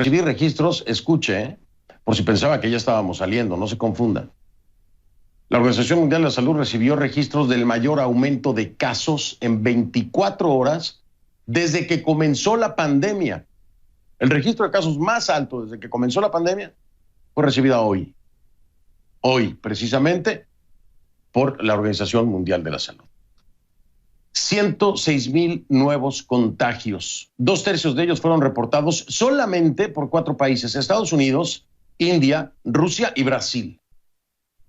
recibir registros, escuche, por si pensaba que ya estábamos saliendo, no se confunda. La Organización Mundial de la Salud recibió registros del mayor aumento de casos en 24 horas desde que comenzó la pandemia. El registro de casos más alto desde que comenzó la pandemia fue recibida hoy. Hoy, precisamente, por la Organización Mundial de la Salud. 106,000 nuevos contagios. 2/3 de ellos fueron reportados solamente por 4 países: Estados Unidos, India, Rusia y Brasil.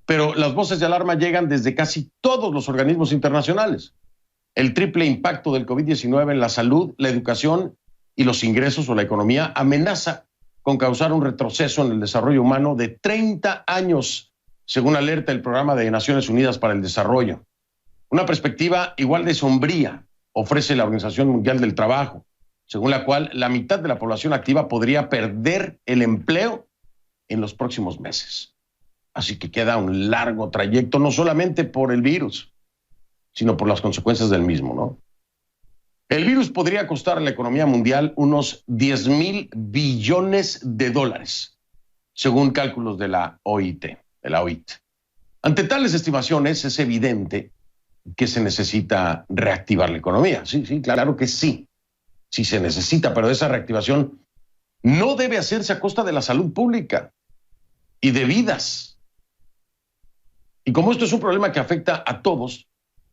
Pero las voces de alarma llegan desde casi todos los organismos internacionales. El triple impacto del COVID-19 en la salud, la educación y los ingresos o la economía amenaza con causar un retroceso en el desarrollo humano de 30 años, según alerta el Programa de Naciones Unidas para el Desarrollo. Una perspectiva igual de sombría ofrece la Organización Mundial del Trabajo, según la cual la mitad de la población activa podría perder el empleo en los próximos meses. Así que queda un largo trayecto, no solamente por el virus, sino por las consecuencias del mismo, ¿no? El virus podría costar a la economía mundial unos 10,000 billones de dólares, según cálculos de la OIT, Ante tales estimaciones, es evidente que se necesita reactivar la economía. Sí, claro que sí. Sí se necesita, pero esa reactivación no debe hacerse a costa de la salud pública y de vidas. Y como esto es un problema que afecta a todos,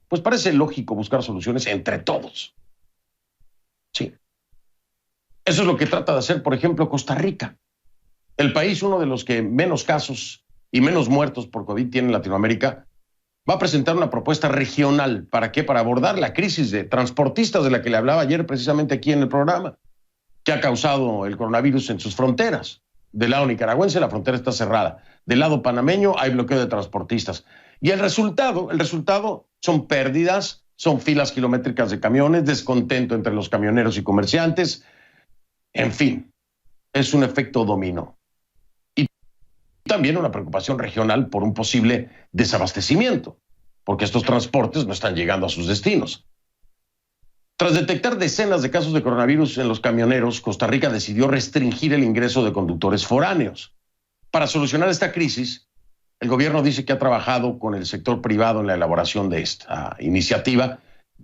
pues parece lógico buscar soluciones entre todos. Sí. Eso es lo que trata de hacer, por ejemplo, Costa Rica. El país, uno de los que menos casos y menos muertos por COVID tiene en Latinoamérica, va a presentar una propuesta regional. ¿Para qué? Para abordar la crisis de transportistas de la que le hablaba ayer precisamente aquí en el programa, que ha causado el coronavirus en sus fronteras. Del lado nicaragüense la frontera está cerrada. Del lado panameño hay bloqueo de transportistas. Y el resultado son pérdidas, son filas kilométricas de camiones, descontento entre los camioneros y comerciantes. En fin, es un efecto dominó. Y también una preocupación regional por un posible desabastecimiento, porque estos transportes no están llegando a sus destinos. Tras detectar decenas de casos de coronavirus en los camioneros, Costa Rica decidió restringir el ingreso de conductores foráneos. Para solucionar esta crisis, el gobierno dice que ha trabajado con el sector privado en la elaboración de esta iniciativa,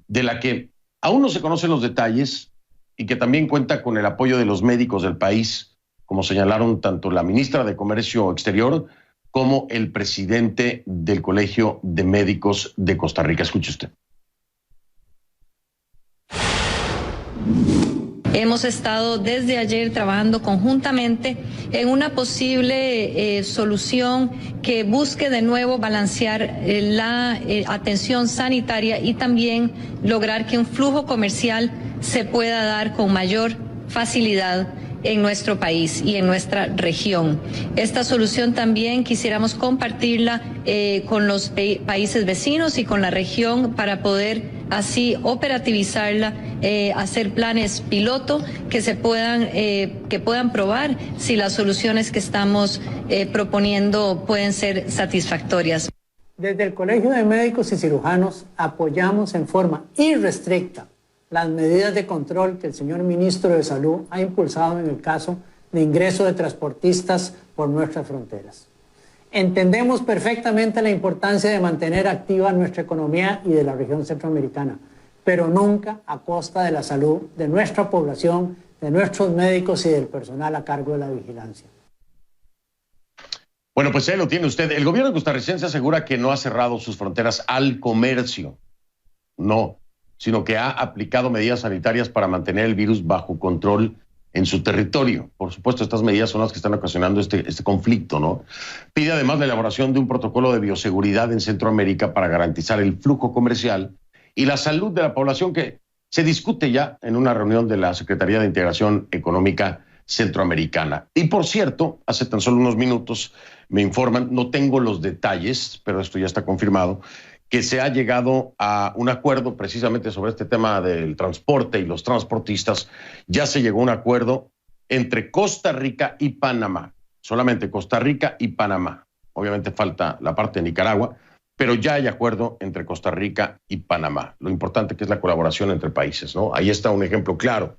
de la que aún no se conocen los detalles y que también cuenta con el apoyo de los médicos del país, como señalaron tanto la ministra de Comercio Exterior como el presidente del Colegio de Médicos de Costa Rica. Escuche usted. Hemos estado desde ayer trabajando conjuntamente en una posible solución que busque de nuevo balancear la atención sanitaria y también lograr que un flujo comercial se pueda dar con mayor facilidad en nuestro país y en nuestra región. Esta solución también quisiéramos compartirla con los países vecinos y con la región para poder así operativizarla, hacer planes piloto que puedan probar si las soluciones que estamos proponiendo pueden ser satisfactorias. Desde el Colegio de Médicos y Cirujanos apoyamos en forma irrestricta las medidas de control que el señor ministro de Salud ha impulsado en el caso de ingreso de transportistas por nuestras fronteras. Entendemos perfectamente la importancia de mantener activa nuestra economía y de la región centroamericana, pero nunca a costa de la salud de nuestra población, de nuestros médicos y del personal a cargo de la vigilancia. Bueno, pues ahí lo tiene usted. El gobierno costarricense asegura que no ha cerrado sus fronteras al comercio. No, sino que ha aplicado medidas sanitarias para mantener el virus bajo control en su territorio. Por supuesto, estas medidas son las que están ocasionando este conflicto, ¿no? Pide además la elaboración de un protocolo de bioseguridad en Centroamérica para garantizar el flujo comercial y la salud de la población, que se discute ya en una reunión de la Secretaría de Integración Económica Centroamericana. Y por cierto, hace tan solo unos minutos me informan, no tengo los detalles, pero esto ya está confirmado, que se ha llegado a un acuerdo precisamente sobre este tema del transporte y los transportistas. Ya se llegó a un acuerdo entre Costa Rica y Panamá, solamente Costa Rica y Panamá. Obviamente falta la parte de Nicaragua, pero ya hay acuerdo entre Costa Rica y Panamá. Lo importante que es la colaboración entre países, ¿no? Ahí está un ejemplo claro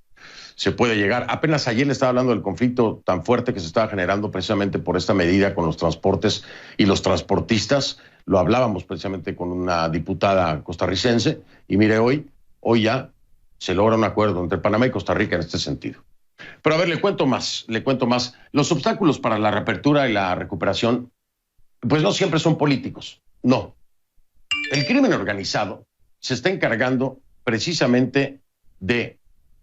se puede llegar. Apenas ayer le estaba hablando del conflicto tan fuerte que se estaba generando precisamente por esta medida con los transportes y los transportistas. Lo hablábamos precisamente con una diputada costarricense y mire, hoy ya se logra un acuerdo entre Panamá y Costa Rica en este sentido. Pero a ver, le cuento más. Los obstáculos para la reapertura y la recuperación, pues no siempre son políticos, no. El crimen organizado se está encargando precisamente de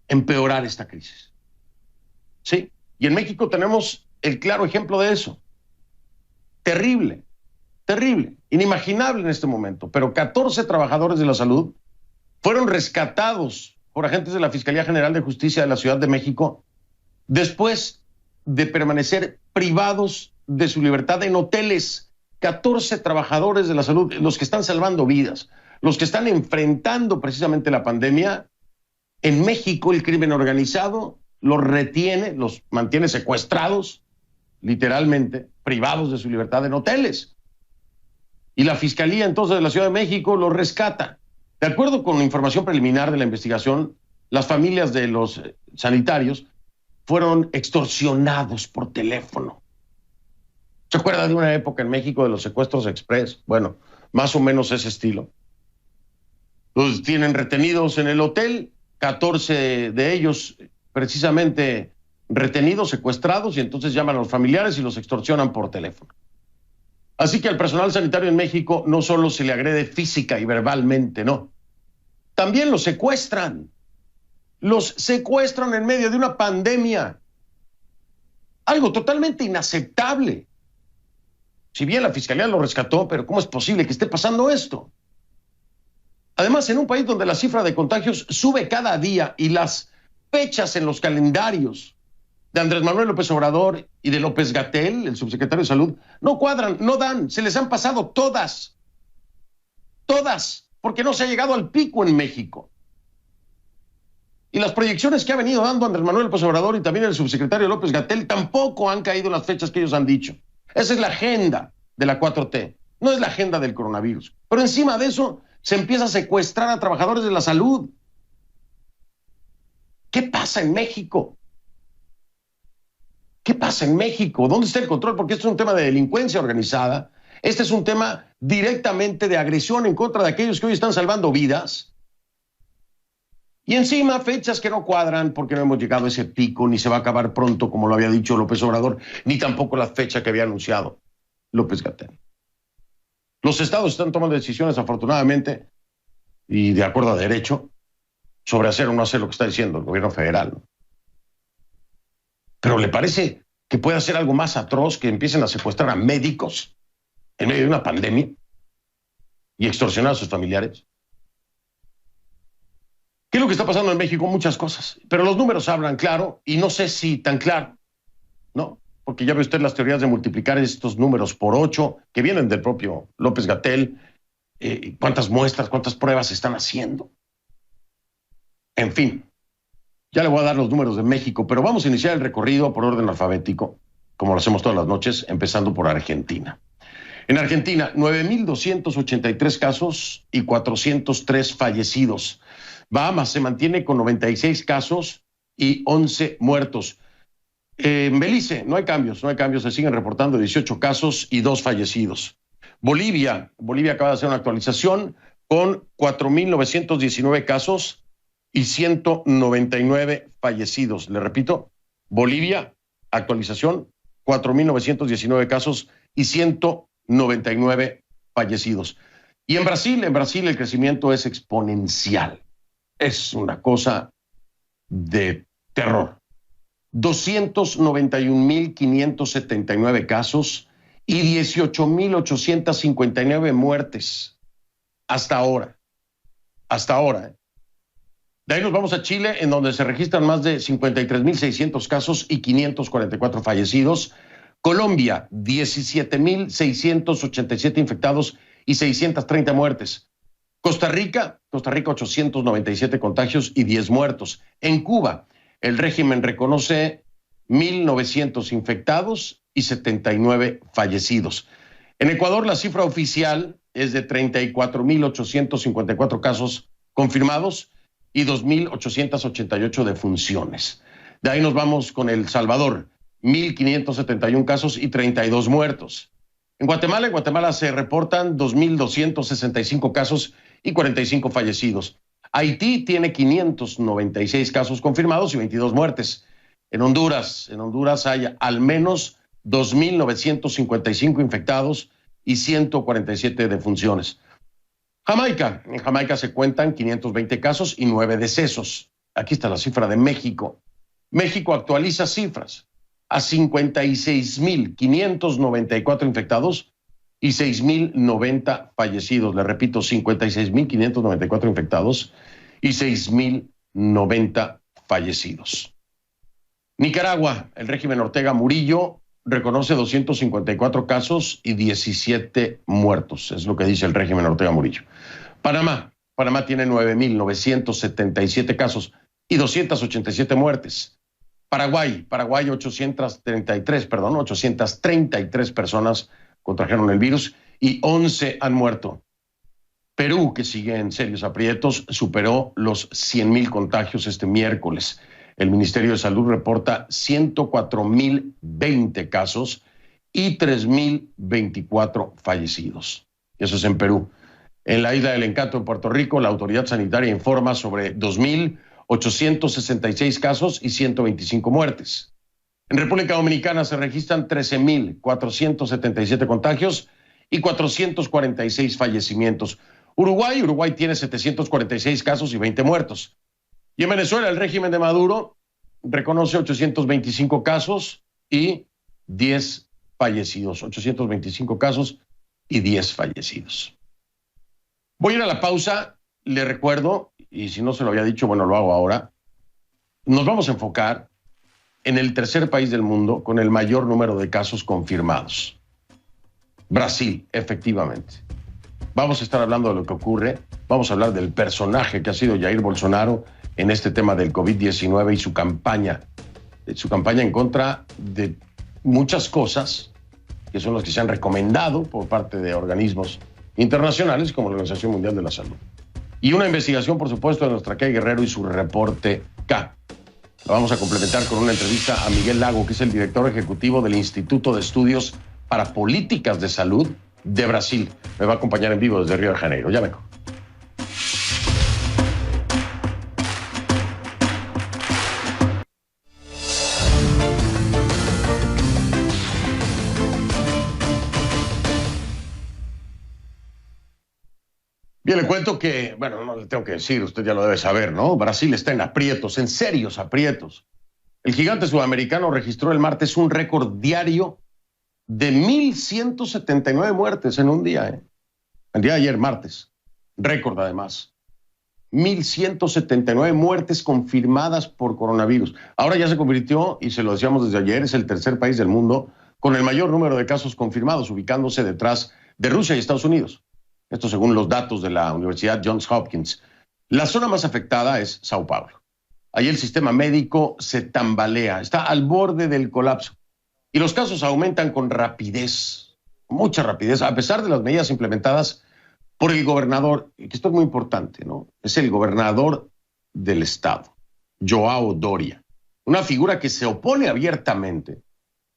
empeorar esta crisis. Sí, y en México tenemos el claro ejemplo de eso. Terrible, inimaginable en este momento, pero 14 trabajadores de la salud fueron rescatados por agentes de la Fiscalía General de Justicia de la Ciudad de México después de permanecer privados de su libertad en hoteles. 14 trabajadores de la salud, los que están salvando vidas, los que están enfrentando precisamente la pandemia. En México el crimen organizado los retiene, los mantiene secuestrados, literalmente privados de su libertad en hoteles. Y la Fiscalía entonces de la Ciudad de México los rescata. De acuerdo con información preliminar de la investigación, las familias de los sanitarios fueron extorsionados por teléfono. ¿Se acuerda de una época en México de los secuestros express? Bueno, más o menos ese estilo. Los tienen retenidos en el hotel, 14 de ellos precisamente retenidos, secuestrados, y entonces llaman a los familiares y los extorsionan por teléfono. Así que al personal sanitario en México no solo se le agrede física y verbalmente, no. También los secuestran. Los secuestran en medio de una pandemia. Algo totalmente inaceptable. Si bien la Fiscalía lo rescató, pero ¿cómo es posible que esté pasando esto? Además, en un país donde la cifra de contagios sube cada día y las fechas en los calendarios de Andrés Manuel López Obrador y de López-Gatell, el subsecretario de Salud, no cuadran, no dan, se les han pasado todas, porque no se ha llegado al pico en México. Y las proyecciones que ha venido dando Andrés Manuel López Obrador y también el subsecretario López-Gatell tampoco han caído en las fechas que ellos han dicho. Esa es la agenda de la 4T, no es la agenda del coronavirus. Pero encima de eso se empieza a secuestrar a trabajadores de la salud. ¿Qué pasa en México? ¿Qué pasa en México? ¿Dónde está el control? Porque esto es un tema de delincuencia organizada. Este es un tema directamente de agresión en contra de aquellos que hoy están salvando vidas. Y encima fechas que no cuadran porque no hemos llegado a ese pico, ni se va a acabar pronto, como lo había dicho López Obrador, ni tampoco la fecha que había anunciado López-Gatell. Los estados están tomando decisiones, afortunadamente, y de acuerdo a derecho, sobre hacer o no hacer lo que está diciendo el gobierno federal, ¿no? Pero ¿le parece que puede hacer algo más atroz que empiecen a secuestrar a médicos en medio de una pandemia y extorsionar a sus familiares? ¿Qué es lo que está pasando en México? Muchas cosas, pero los números hablan claro, y no sé si tan claro, ¿no? Porque ya ve usted las teorías de multiplicar estos números por 8, que vienen del propio López-Gatell, cuántas muestras, cuántas pruebas se están haciendo. En fin, ya le voy a dar los números de México, pero vamos a iniciar el recorrido por orden alfabético, como lo hacemos todas las noches, empezando por Argentina. En Argentina, 9,283 casos y 403 fallecidos. Bahamas se mantiene con 96 casos y 11 muertos. En Belice no hay cambios, se siguen reportando 18 casos y 2 fallecidos. Bolivia acaba de hacer una actualización con 4,919 casos y 199 fallecidos. Le repito, Bolivia, actualización, 4,919 casos y 199 fallecidos. Y en Brasil el crecimiento es exponencial. Es una cosa de terror. 291,579 casos y 18,859 muertes hasta ahora. De ahí nos vamos a Chile, en donde se registran más de 53,600 casos y 544 fallecidos. Colombia, 17,687 infectados y 630 muertes. Costa Rica, 897 contagios y 10 muertos. En Cuba, el régimen reconoce 1,900 infectados y 79 fallecidos. En Ecuador, la cifra oficial es de 34,854 casos confirmados y 2.888 defunciones. De ahí nos vamos con El Salvador, 1.571 casos y 32 muertos. En Guatemala se reportan 2.265 casos y 45 fallecidos. Haití tiene 596 casos confirmados y 22 muertes. En Honduras hay al menos 2.955 infectados y 147 defunciones. En Jamaica se cuentan 520 casos y 9 decesos. Aquí está la cifra de México. México actualiza cifras a 56.594 infectados y 6.090 fallecidos. Le repito, 56.594 infectados y 6.090 fallecidos. Nicaragua, el régimen Ortega Murillo reconoce 254 casos y 17 muertos. Es lo que dice el régimen Ortega Murillo. Panamá tiene 9.977 casos y 287 muertes. Paraguay, 833 personas contrajeron el virus y 11 han muerto. Perú, que sigue en serios aprietos, superó los 100,000 contagios este miércoles. El Ministerio de Salud reporta 104.020 casos y 3.024 fallecidos. Eso es en Perú. En la Isla del Encanto, en Puerto Rico, la autoridad sanitaria informa sobre 2.866 casos y 125 muertes. En República Dominicana se registran 13.477 contagios y 446 fallecimientos. Uruguay tiene 746 casos y 20 muertos. Y en Venezuela, el régimen de Maduro reconoce 825 casos y 10 fallecidos. 825 casos y 10 fallecidos. Voy a ir a la pausa. Le recuerdo, y si no se lo había dicho, bueno, lo hago ahora. Nos vamos a enfocar en el tercer país del mundo con el mayor número de casos confirmados. Brasil, efectivamente. Vamos a estar hablando de lo que ocurre. Vamos a hablar del personaje que ha sido Jair Bolsonaro en este tema del COVID-19 y su campaña en contra de muchas cosas que son las que se han recomendado por parte de organismos internacionales como la Organización Mundial de la Salud. Y una investigación, por supuesto, de nuestra Kay Guerrero y su reporte K. Lo vamos a complementar con una entrevista a Miguel Lago, que es el director ejecutivo del Instituto de Estudios para Políticas de Salud de Brasil. Me va a acompañar en vivo desde Río de Janeiro. Ya vengo. Bien, le cuento que, bueno, no le tengo que decir, usted ya lo debe saber, ¿no? Brasil está en aprietos, en serios aprietos. El gigante sudamericano registró el martes un récord diario de 1.179 muertes en un día, El día de ayer, martes. Récord, además. 1.179 muertes confirmadas por coronavirus. Ahora ya se convirtió, y se lo decíamos desde ayer, es el tercer país del mundo con el mayor número de casos confirmados, ubicándose detrás de Rusia y Estados Unidos. Esto según los datos de la Universidad Johns Hopkins. La zona más afectada es Sao Paulo. Ahí el sistema médico se tambalea, está al borde del colapso. Y los casos aumentan con rapidez, mucha rapidez, a pesar de las medidas implementadas por el gobernador, que esto es muy importante, ¿no? Es el gobernador del estado, João Doria. Una figura que se opone abiertamente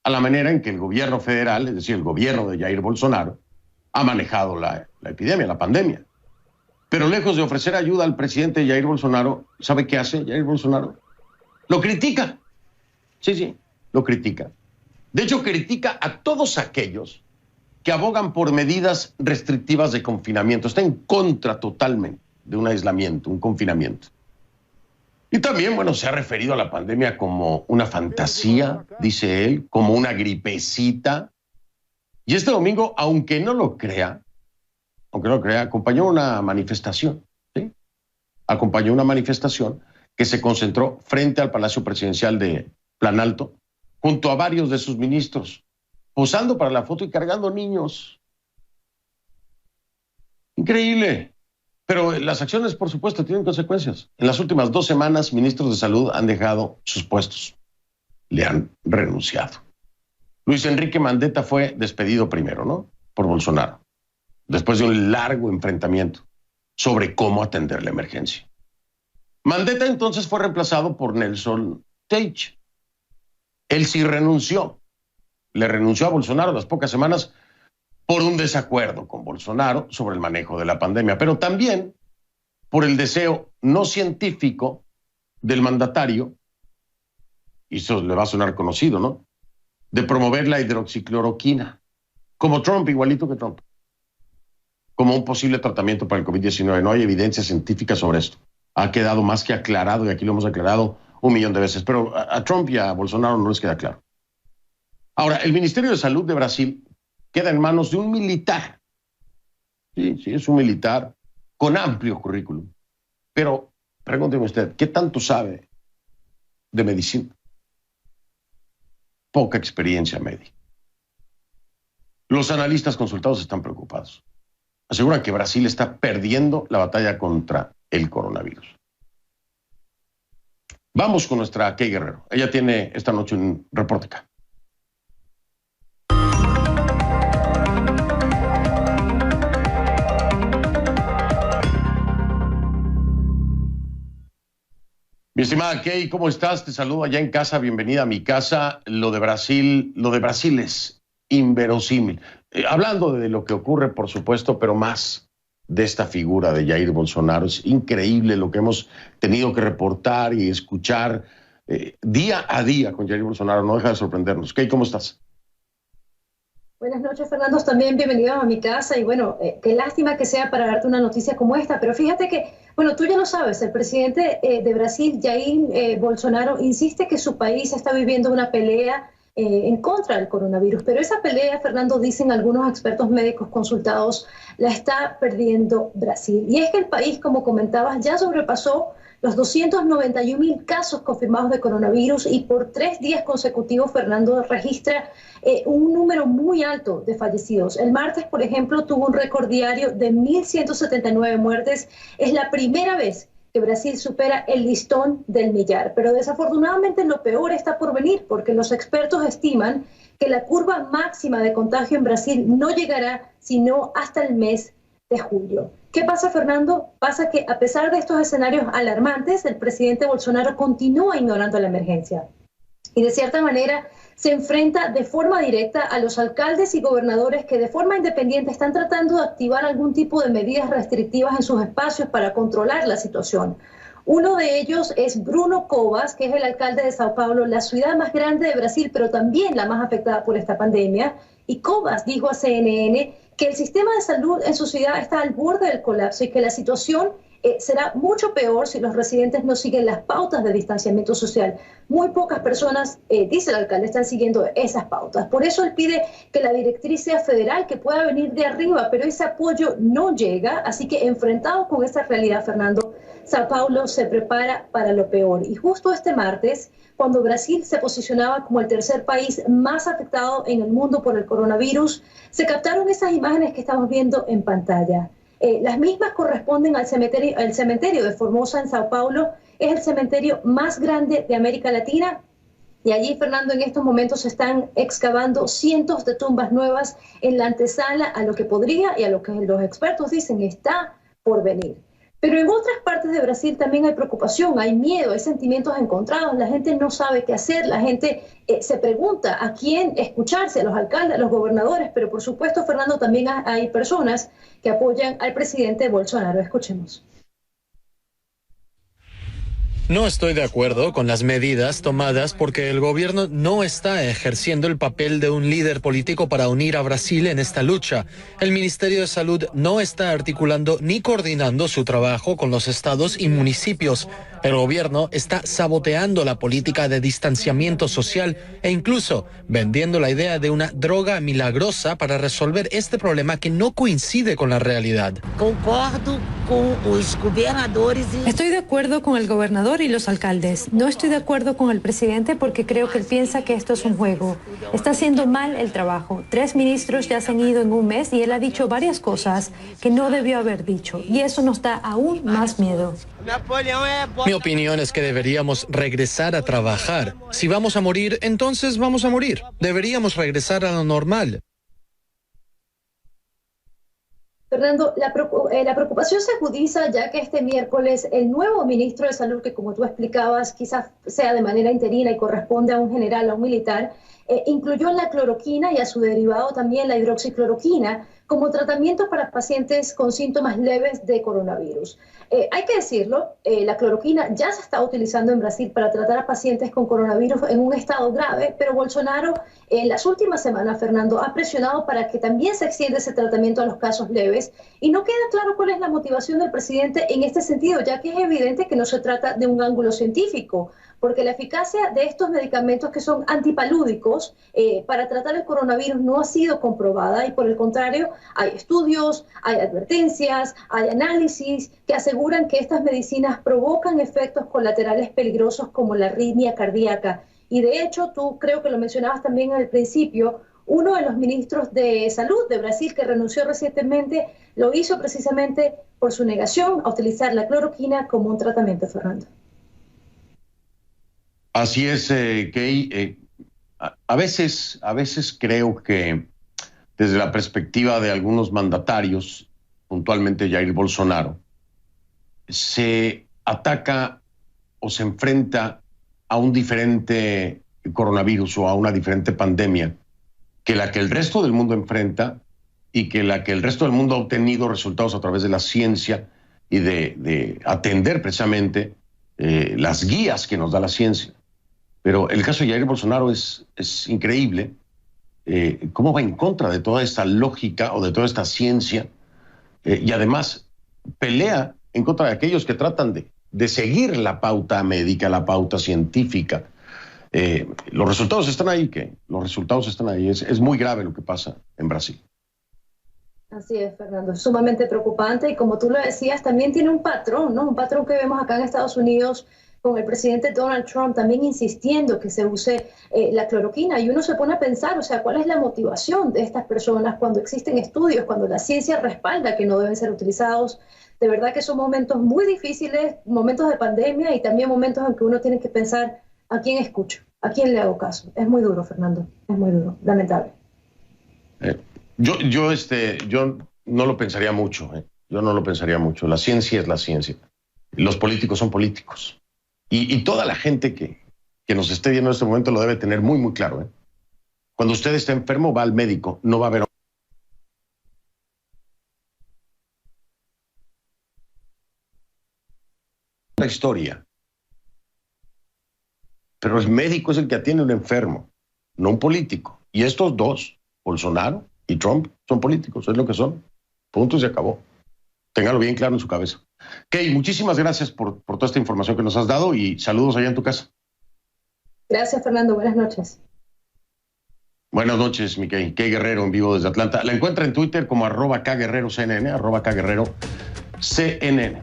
a la manera en que el gobierno federal, es decir, el gobierno de Jair Bolsonaro, ha manejado la epidemia, la pandemia. Pero lejos de ofrecer ayuda al presidente Jair Bolsonaro, ¿sabe qué hace Jair Bolsonaro? Lo critica. Sí, lo critica. De hecho, critica a todos aquellos que abogan por medidas restrictivas de confinamiento. Está en contra totalmente de un aislamiento, un confinamiento. Y también, bueno, se ha referido a la pandemia como una fantasía, dice él, como una gripecita. Y este domingo, aunque no lo crea, acompañó una manifestación, ¿sí? Acompañó una manifestación que se concentró frente al Palacio Presidencial de Plan Alto, junto a varios de sus ministros, posando para la foto y cargando niños. Increíble. Pero las acciones, por supuesto, tienen consecuencias. En las últimas 2 semanas, ministros de salud han dejado sus puestos. Le han renunciado. Luis Enrique Mandetta fue despedido primero, ¿no? Por Bolsonaro, después de un largo enfrentamiento sobre cómo atender la emergencia. Mandetta entonces fue reemplazado por Nelson Teich. Él sí renunció. Le renunció a Bolsonaro a las pocas semanas por un desacuerdo con Bolsonaro sobre el manejo de la pandemia, pero también por el deseo no científico del mandatario, y eso le va a sonar conocido, ¿no?, de promover la hidroxicloroquina, como Trump, igualito que Trump, como un posible tratamiento para el COVID-19. No hay evidencia científica sobre esto. Ha quedado más que aclarado, y aquí lo hemos aclarado 1.000.000 de veces, pero a Trump y a Bolsonaro no les queda claro. Ahora, el Ministerio de Salud de Brasil queda en manos de un militar. Sí, es un militar con amplio currículum. Pero pregúnteme usted, ¿qué tanto sabe de medicina? Poca experiencia médica. Los analistas consultados están preocupados. Aseguran que Brasil está perdiendo la batalla contra el coronavirus. Vamos con nuestra Kay Guerrero. Ella tiene esta noche un reporte acá. Mi estimada Kay, ¿cómo estás? Te saludo allá en casa, bienvenida a mi casa. Lo de Brasil es inverosímil. Hablando de lo que ocurre, por supuesto, pero más de esta figura de Jair Bolsonaro. Es increíble lo que hemos tenido que reportar y escuchar día a día con Jair Bolsonaro. No deja de sorprendernos. Kay, ¿cómo estás? Buenas noches, Fernando. También bienvenido a mi casa. Y bueno, qué lástima que sea para darte una noticia como esta. Pero fíjate que, bueno, tú ya lo sabes, el presidente de Brasil, Jair Bolsonaro, insiste que su país está viviendo una pelea en contra del coronavirus. Pero esa pelea, Fernando, dicen algunos expertos médicos consultados, la está perdiendo Brasil. Y es que el país, como comentabas, ya sobrepasó los 291.000 casos confirmados de coronavirus y por 3 días consecutivos, Fernando, registra un número muy alto de fallecidos. El martes, por ejemplo, tuvo un récord diario de 1.179 muertes. Es la primera vez que Brasil supera el listón del millar. Pero desafortunadamente lo peor está por venir, porque los expertos estiman que la curva máxima de contagio en Brasil no llegará sino hasta el mes de julio. ¿Qué pasa, Fernando? Pasa que a pesar de estos escenarios alarmantes, el presidente Bolsonaro continúa ignorando la emergencia. Y de cierta manera se enfrenta de forma directa a los alcaldes y gobernadores que de forma independiente están tratando de activar algún tipo de medidas restrictivas en sus espacios para controlar la situación. Uno de ellos es Bruno Covas, que es el alcalde de Sao Paulo, la ciudad más grande de Brasil, pero también la más afectada por esta pandemia. Y Covas dijo a CNN que el sistema de salud en su ciudad está al borde del colapso y que la situación será mucho peor si los residentes no siguen las pautas de distanciamiento social. Muy pocas personas, dice el alcalde, están siguiendo esas pautas. Por eso él pide que la directriz sea federal, que pueda venir de arriba, pero ese apoyo no llega. Así que enfrentado con esta realidad, Fernando, Sao Paulo se prepara para lo peor. Y justo este martes, cuando Brasil se posicionaba como el tercer país más afectado en el mundo por el coronavirus, se captaron esas imágenes que estamos viendo en pantalla. Las mismas corresponden al cementerio de Formosa en Sao Paulo. Es el cementerio más grande de América Latina. Y allí, Fernando, en estos momentos se están excavando cientos de tumbas nuevas en la antesala a lo que podría y a lo que los expertos dicen está por venir. Pero en otras partes de Brasil también hay preocupación, hay miedo, hay sentimientos encontrados, la gente no sabe qué hacer, la gente se pregunta a quién escucharse, a los alcaldes, a los gobernadores, pero por supuesto, Fernando, también hay personas que apoyan al presidente Bolsonaro. Escuchemos. No estoy de acuerdo con las medidas tomadas porque el gobierno no está ejerciendo el papel de un líder político para unir a Brasil en esta lucha. El Ministerio de Salud no está articulando ni coordinando su trabajo con los estados y municipios. El gobierno está saboteando la política de distanciamiento social e incluso vendiendo la idea de una droga milagrosa para resolver este problema que no coincide con la realidad. Concordo con los gobernadores. Estoy de acuerdo con el gobernador y los alcaldes. No estoy de acuerdo con el presidente porque creo que él piensa que esto es un juego. Está haciendo mal el trabajo. 3 ministros ya se han ido en un mes y él ha dicho varias cosas que no debió haber dicho. Y eso nos da aún más miedo. Mi opinión es que deberíamos regresar a trabajar. Si vamos a morir, entonces vamos a morir. Deberíamos regresar a lo normal. Fernando, la preocupación se agudiza ya que este miércoles el nuevo ministro de Salud, que como tú explicabas, quizás sea de manera interina y corresponde a un general, a un militar, incluyó la cloroquina y a su derivado también la hidroxicloroquina como tratamiento para pacientes con síntomas leves de coronavirus. Hay que decirlo, la cloroquina ya se está utilizando en Brasil para tratar a pacientes con coronavirus en un estado grave, pero Bolsonaro en las últimas semanas, Fernando, ha presionado para que también se extienda ese tratamiento a los casos leves y no queda claro cuál es la motivación del presidente en este sentido, ya que es evidente que no se trata de un ángulo científico, porque la eficacia de estos medicamentos que son antipalúdicos para tratar el coronavirus no ha sido comprobada y por el contrario hay estudios, hay advertencias, hay análisis que aseguran que estas medicinas provocan efectos colaterales peligrosos como la arritmia cardíaca. Y de hecho, tú creo que lo mencionabas también al principio, uno de los ministros de Salud de Brasil que renunció recientemente lo hizo precisamente por su negación a utilizar la cloroquina como un tratamiento, Fernando. Así es, Kay. A veces creo que desde la perspectiva de algunos mandatarios, puntualmente Jair Bolsonaro, se ataca o se enfrenta a un diferente coronavirus o a una diferente pandemia que la que el resto del mundo enfrenta y que la que el resto del mundo ha obtenido resultados a través de la ciencia y de atender precisamente las guías que nos da la ciencia. Pero el caso de Jair Bolsonaro es increíble cómo va en contra de toda esta lógica o de toda esta ciencia y además pelea en contra de aquellos que tratan de seguir la pauta médica, la pauta científica. Los resultados están ahí, los resultados están ahí. Es muy grave lo que pasa en Brasil. Así es, Fernando, es sumamente preocupante y como tú lo decías, también tiene un patrón, ¿no? Un patrón que vemos acá en Estados Unidos con el presidente Donald Trump también insistiendo que se use la cloroquina y uno se pone a pensar, o sea, ¿cuál es la motivación de estas personas cuando existen estudios, cuando la ciencia respalda que no deben ser utilizados? De verdad que son momentos muy difíciles, momentos de pandemia y también momentos en que uno tiene que pensar a quién escucho, a quién le hago caso. Es muy duro, Fernando, es muy duro, lamentable. Yo no lo pensaría mucho, yo no lo pensaría mucho. La ciencia es la ciencia. Los políticos son políticos. Y toda la gente que nos esté viendo en este momento lo debe tener muy, muy claro. Cuando usted está enfermo, va al médico, no va a ver la historia. Pero el médico es el que atiende a un enfermo, no un político. Y estos dos, Bolsonaro y Trump, son políticos, es lo que son. Punto y se acabó. Téngalo bien claro en su cabeza. Kay, muchísimas gracias por toda esta información que nos has dado y saludos allá en tu casa. Gracias, Fernando. Buenas noches. Buenas noches, mi Kay. Kay Guerrero en vivo desde Atlanta. La encuentra en Twitter como @KGuerreroCNN, @KGuerreroCNN.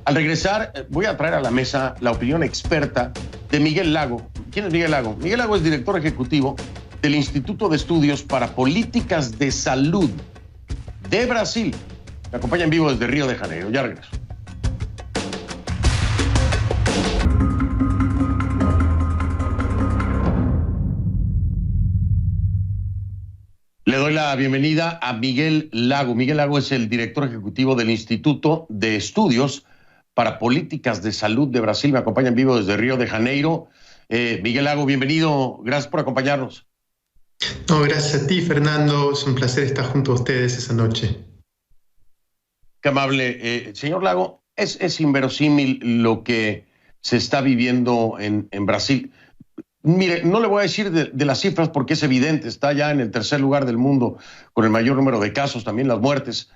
Al regresar, voy a traer a la mesa la opinión experta de Miguel Lago. ¿Quién es Miguel Lago? Miguel Lago es director ejecutivo del Instituto de Estudios para Políticas de Salud de Brasil. Me acompaña en vivo desde Río de Janeiro. Ya regreso. Le doy la bienvenida a Miguel Lago. Miguel Lago es el director ejecutivo del Instituto de Estudios para Políticas de Salud de Brasil. Me acompaña en vivo desde Río de Janeiro. Miguel Lago, bienvenido. Gracias por acompañarnos. No, gracias a ti, Fernando. Es un placer estar junto a ustedes esa noche. Qué amable. Señor Lago, es inverosímil lo que se está viviendo en Brasil. Mire, no le voy a decir de las cifras porque es evidente, está ya en el tercer lugar del mundo con el mayor número de casos, también las muertes,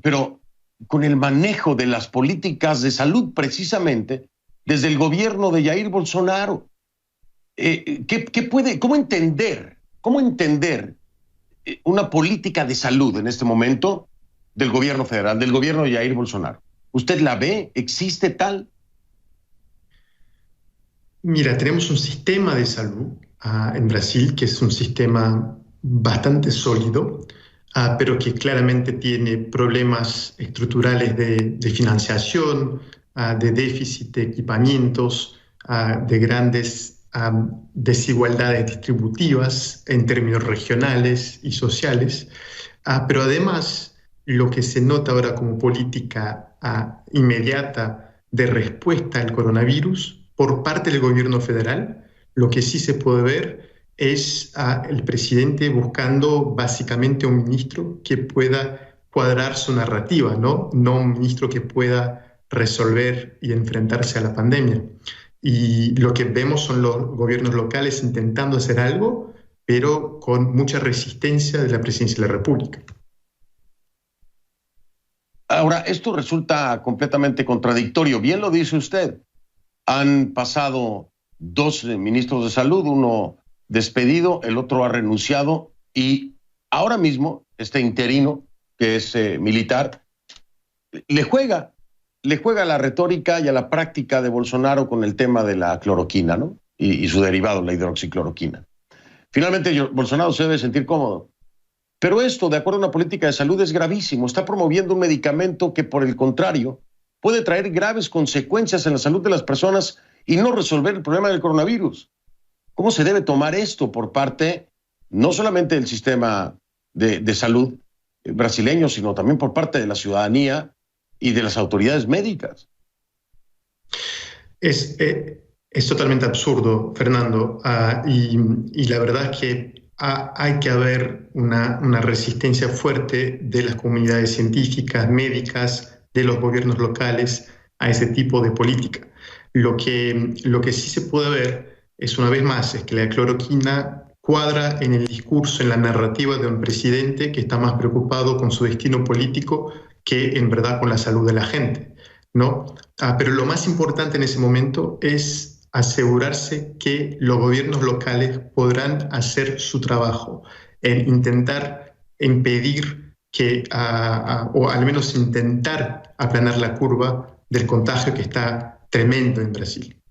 pero con el manejo de las políticas de salud precisamente desde el gobierno de Jair Bolsonaro. ¿Cómo entender una política de salud en este momento del gobierno federal, del gobierno de Jair Bolsonaro? ¿Usted la ve? ¿Existe tal? Mira, tenemos un sistema de salud en Brasil que es un sistema bastante sólido, pero que claramente tiene problemas estructurales de financiación, de déficit de equipamientos, de grandes desigualdades distributivas en términos regionales y sociales, pero además lo que se nota ahora como política inmediata de respuesta al coronavirus por parte del gobierno federal, lo que sí se puede ver es el presidente buscando básicamente un ministro que pueda cuadrar su narrativa, no un ministro que pueda resolver y enfrentarse a la pandemia. Y lo que vemos son los gobiernos locales intentando hacer algo, pero con mucha resistencia de la presidencia de la República. Ahora, esto resulta completamente contradictorio. Bien lo dice usted. Han pasado 2 ministros de salud, uno despedido, el otro ha renunciado, y ahora mismo este interino, que es militar, le juega a la retórica y a la práctica de Bolsonaro con el tema de la cloroquina, ¿no? Y su derivado, la hidroxicloroquina. Finalmente, Bolsonaro se debe sentir cómodo. Pero esto, de acuerdo a una política de salud, es gravísimo. Está promoviendo un medicamento que, por el contrario, puede traer graves consecuencias en la salud de las personas y no resolver el problema del coronavirus. ¿Cómo se debe tomar esto por parte no solamente del sistema de salud brasileño, sino también por parte de la ciudadanía y de las autoridades médicas? Es totalmente absurdo, Fernando, y la verdad es que hay que haber una resistencia fuerte de las comunidades científicas, médicas, de los gobiernos locales a ese tipo de política. Lo que sí se puede ver es, una vez más, es que la cloroquina cuadra en el discurso, en la narrativa de un presidente que está más preocupado con su destino político que en verdad con la salud de la gente, ¿no? Pero lo más importante en ese momento es asegurarse que los gobiernos locales podrán hacer su trabajo, en intentar impedir que, o al menos intentar aplanar la curva del contagio que está tremendo en Brasil.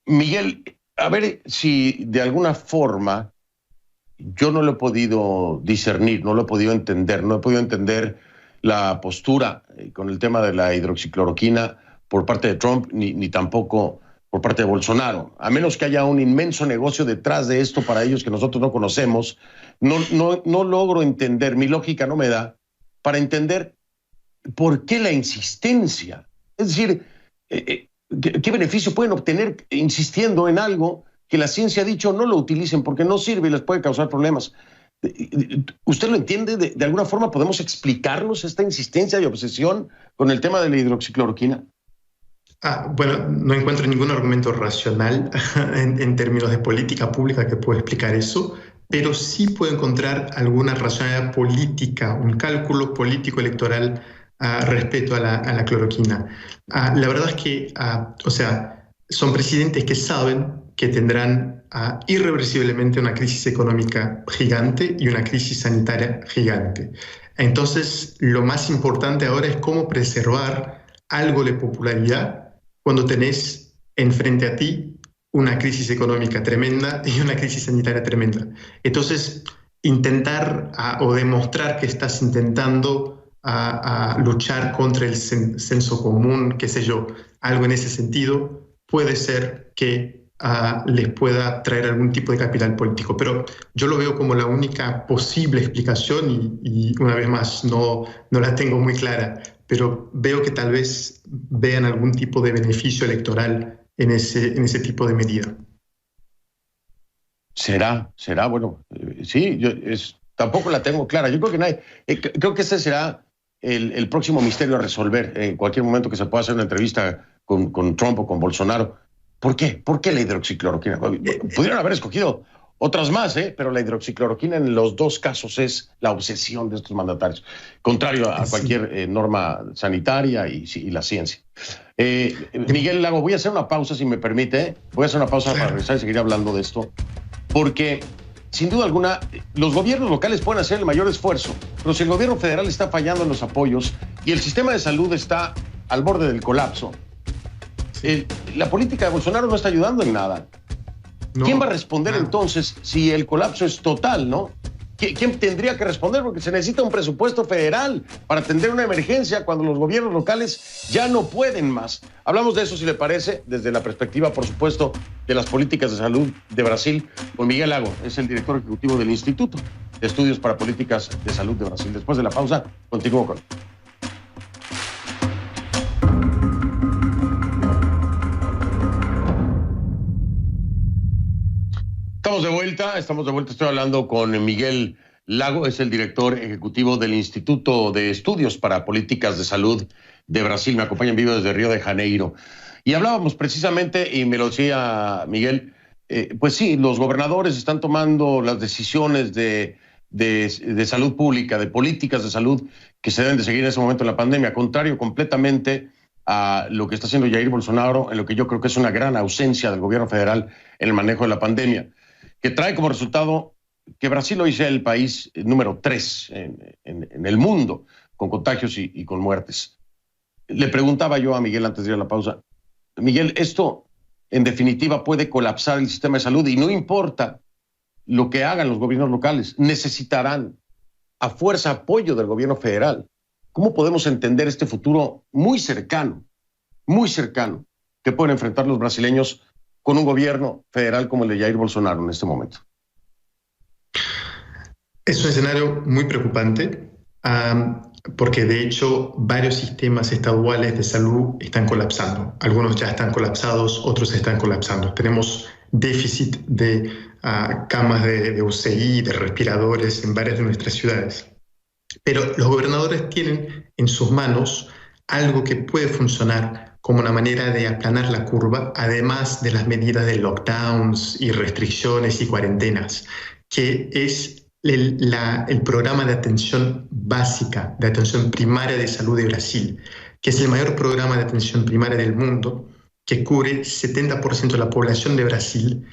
Miguel, a ver si de alguna forma yo no lo he podido discernir, no lo he podido entender la postura con el tema de la hidroxicloroquina por parte de Trump, ni tampoco por parte de Bolsonaro. A menos que haya un inmenso negocio detrás de esto para ellos que nosotros no conocemos, no logro entender, mi lógica no me da para entender por qué la insistencia. Es decir, ¿qué beneficio pueden obtener insistiendo en algo que la ciencia ha dicho no lo utilicen porque no sirve y les puede causar problemas? ¿Usted lo entiende? ¿De alguna forma podemos explicarnos esta insistencia y obsesión con el tema de la hidroxicloroquina? Bueno, no encuentro ningún argumento racional en términos de política pública que pueda explicar eso, pero sí puedo encontrar alguna racionalidad política, un cálculo político electoral respecto a la cloroquina. La verdad es que, son presidentes que saben que tendrán irreversiblemente una crisis económica gigante y una crisis sanitaria gigante. Entonces, lo más importante ahora es cómo preservar algo de popularidad cuando tenés enfrente a ti una crisis económica tremenda y una crisis sanitaria tremenda. Entonces, intentar o demostrar que estás intentando luchar contra el senso común, qué sé yo, algo en ese sentido, puede ser que les pueda traer algún tipo de capital político. Pero yo lo veo como la única posible explicación y una vez más, no la tengo muy clara, pero veo que tal vez vean algún tipo de beneficio electoral en ese tipo de medida. ¿Será? Bueno, sí, tampoco la tengo clara. Yo creo que creo que ese será el próximo misterio a resolver en cualquier momento que se pueda hacer una entrevista con Trump o con Bolsonaro. ¿Por qué? ¿Por qué la hidroxicloroquina? Pudieron haber escogido otras más, pero la hidroxicloroquina en los 2 casos es la obsesión de estos mandatarios, contrario a cualquier norma sanitaria y la ciencia. Miguel Lago, voy a hacer una pausa, si me permite. Voy a hacer una pausa para regresar y seguir hablando de esto, porque sin duda alguna los gobiernos locales pueden hacer el mayor esfuerzo, pero si el gobierno federal está fallando en los apoyos y el sistema de salud está al borde del colapso, la política de Bolsonaro no está ayudando en nada. No. ¿Quién va a responder entonces si el colapso es total, no? ¿Quién tendría que responder? Porque se necesita un presupuesto federal para atender una emergencia cuando los gobiernos locales ya no pueden más. Hablamos de eso, si le parece, desde la perspectiva, por supuesto, de las políticas de salud de Brasil, con Miguel Lago, es el director ejecutivo del instituto. de Estudios para Políticas de Salud de Brasil. Después de la pausa, continúo con... Estamos de vuelta, estoy hablando con Miguel Lago, es el director ejecutivo del Instituto de Estudios para Políticas de Salud de Brasil, me acompaña en vivo desde Río de Janeiro. Y hablábamos precisamente, y me lo decía Miguel, pues sí, los gobernadores están tomando las decisiones de salud pública, de políticas de salud que se deben de seguir en ese momento en la pandemia, contrario completamente a lo que está haciendo Jair Bolsonaro, en lo que yo creo que es una gran ausencia del gobierno federal en el manejo de la pandemia, que trae como resultado que Brasil hoy sea el país número 3 en el mundo con contagios y con muertes. Le preguntaba yo a Miguel antes de ir a la pausa, Miguel, esto en definitiva puede colapsar el sistema de salud y no importa lo que hagan los gobiernos locales, necesitarán a fuerza apoyo del gobierno federal. ¿Cómo podemos entender este futuro muy cercano que pueden enfrentar los brasileños con un gobierno federal como el de Jair Bolsonaro en este momento? Es un escenario muy preocupante porque de hecho varios sistemas estaduales de salud están colapsando. Algunos ya están colapsados, otros están colapsando. Tenemos déficit de camas de UCI, de respiradores en varias de nuestras ciudades. Pero los gobernadores tienen en sus manos algo que puede funcionar como una manera de aplanar la curva, además de las medidas de lockdowns y restricciones y cuarentenas, que es el programa de atención básica, de atención primaria de salud de Brasil, que es el mayor programa de atención primaria del mundo, que cubre 70% de la población de Brasil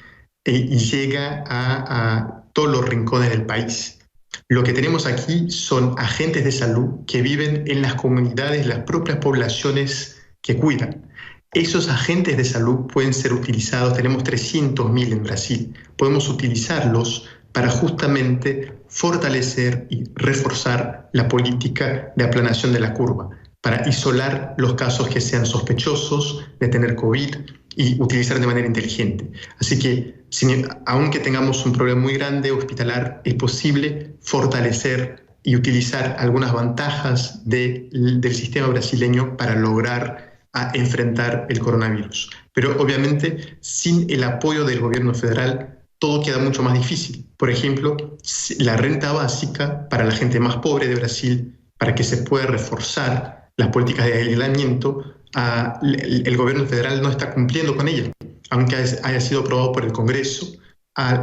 y llega a todos los rincones del país. Lo que tenemos aquí son agentes de salud que viven en las comunidades, las propias poblaciones que cuidan. Esos agentes de salud pueden ser utilizados, tenemos 300.000 en Brasil, podemos utilizarlos para justamente fortalecer y reforzar la política de aplanación de la curva, para isolar los casos que sean sospechosos de tener COVID y utilizar de manera inteligente. Así que, aunque tengamos un problema muy grande hospitalar, es posible fortalecer y utilizar algunas ventajas del sistema brasileño para lograr enfrentar el coronavirus. Pero obviamente, sin el apoyo del gobierno federal, todo queda mucho más difícil. Por ejemplo, la renta básica para la gente más pobre de Brasil, para que se pueda reforzar las políticas de aislamiento, el gobierno federal no está cumpliendo con ella. Aunque haya sido aprobado por el Congreso,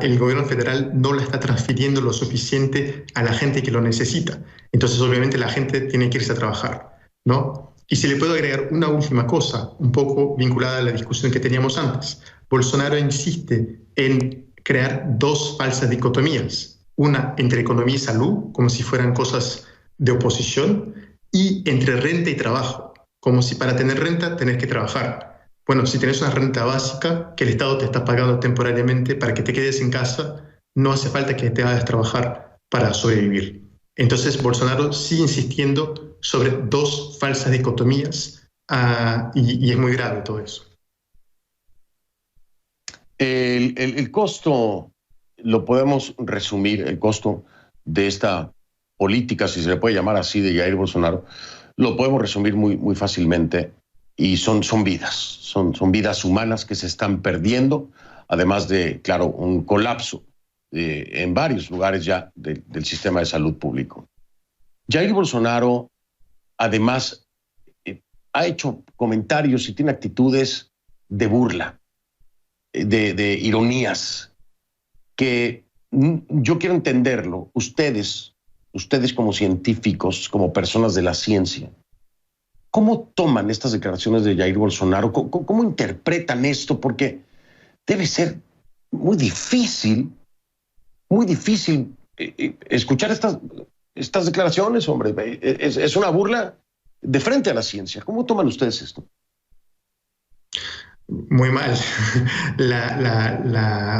el gobierno federal no la está transfiriendo lo suficiente a la gente que lo necesita. Entonces, obviamente, la gente tiene que irse a trabajar, ¿no? Y si le puedo agregar una última cosa, un poco vinculada a la discusión que teníamos antes. Bolsonaro insiste en crear dos falsas dicotomías. Una entre economía y salud, como si fueran cosas de oposición, y entre renta y trabajo, como si para tener renta tenés que trabajar. Bueno, si tenés una renta básica que el Estado te está pagando temporariamente para que te quedes en casa, no hace falta que te hagas trabajar para sobrevivir. Entonces, Bolsonaro sigue insistiendo sobre dos falsas dicotomías y es muy grave todo eso. El costo, lo podemos resumir, el costo de esta política, si se le puede llamar así, de Jair Bolsonaro, lo podemos resumir muy fácilmente, y son vidas humanas que se están perdiendo, además de, claro, un colapso en varios lugares ya del sistema de salud público. Jair Bolsonaro, además, ha hecho comentarios y tiene actitudes de burla, de ironías, que yo quiero entenderlo. Ustedes como científicos, como personas de la ciencia, ¿cómo toman estas declaraciones de Jair Bolsonaro? ¿Cómo interpretan esto? Porque debe ser muy difícil escuchar estas declaraciones, hombre. Es una burla de frente a la ciencia. ¿Cómo toman ustedes esto? Muy mal.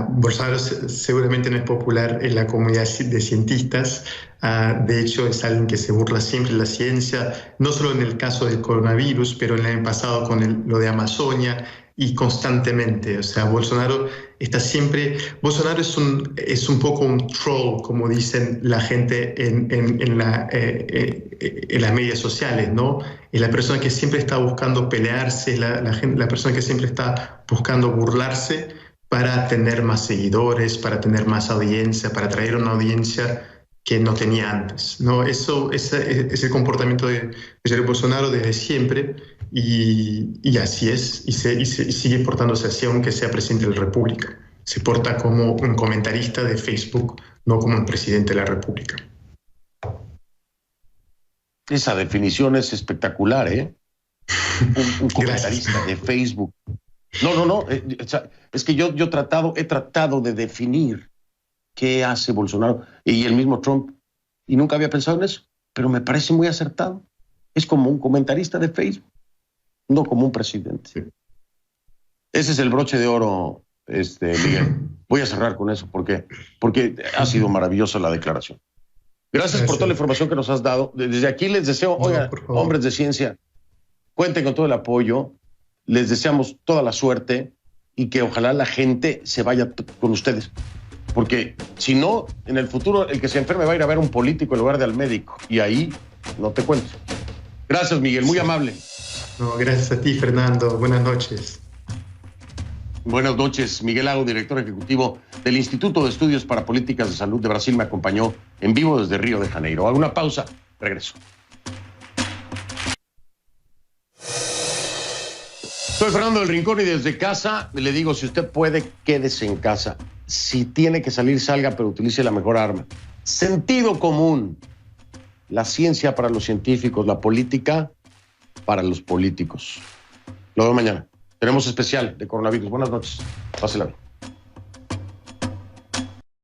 Bolsonaro seguramente no es popular en la comunidad de cientistas. De hecho, es alguien que se burla siempre de la ciencia, no solo en el caso del coronavirus, pero en el año pasado con lo de Amazonia. y constantemente. O sea, Bolsonaro está siempre... Bolsonaro es un poco un troll, como dicen la gente en las medias sociales, ¿no? Es la persona que siempre está buscando pelearse, la persona que siempre está buscando burlarse para tener más seguidores, para tener más audiencia, para traer una audiencia que no tenía antes, ¿no? Ese es el comportamiento de Jair Bolsonaro desde siempre y así es, y sigue portándose así aunque sea presidente de la República. Se porta como un comentarista de Facebook, no como un presidente de la República. Esa definición es espectacular, ¿eh? Un comentarista de Facebook. No. Es que yo he tratado de definir qué hace Bolsonaro y el mismo Trump, y nunca había pensado en eso, pero me parece muy acertado. Es como un comentarista de Facebook, no como un presidente. Sí. Ese es el broche de oro, Miguel. Voy a cerrar con eso porque ha sido maravillosa la declaración. Gracias por toda la información que nos has dado. Desde aquí les deseo, hombres de ciencia, cuenten con todo el apoyo, les deseamos toda la suerte y que ojalá la gente se vaya con ustedes. Porque si no, en el futuro el que se enferme va a ir a ver a un político en lugar de al médico. Y ahí no te cuento. Gracias, Miguel, muy amable. No, gracias a ti, Fernando. Buenas noches. Buenas noches. Miguel Lago, director ejecutivo del Instituto de Estudios para Políticas de Salud de Brasil, me acompañó en vivo desde Río de Janeiro. Hago una pausa, regreso. Soy Fernando del Rincón y desde casa le digo, si usted puede, quédese en casa. Si tiene que salir, salga, pero utilice la mejor arma. Sentido común. La ciencia para los científicos, la política para los políticos. Lo veo mañana. Tenemos especial de coronavirus. Buenas noches. Pásela bien.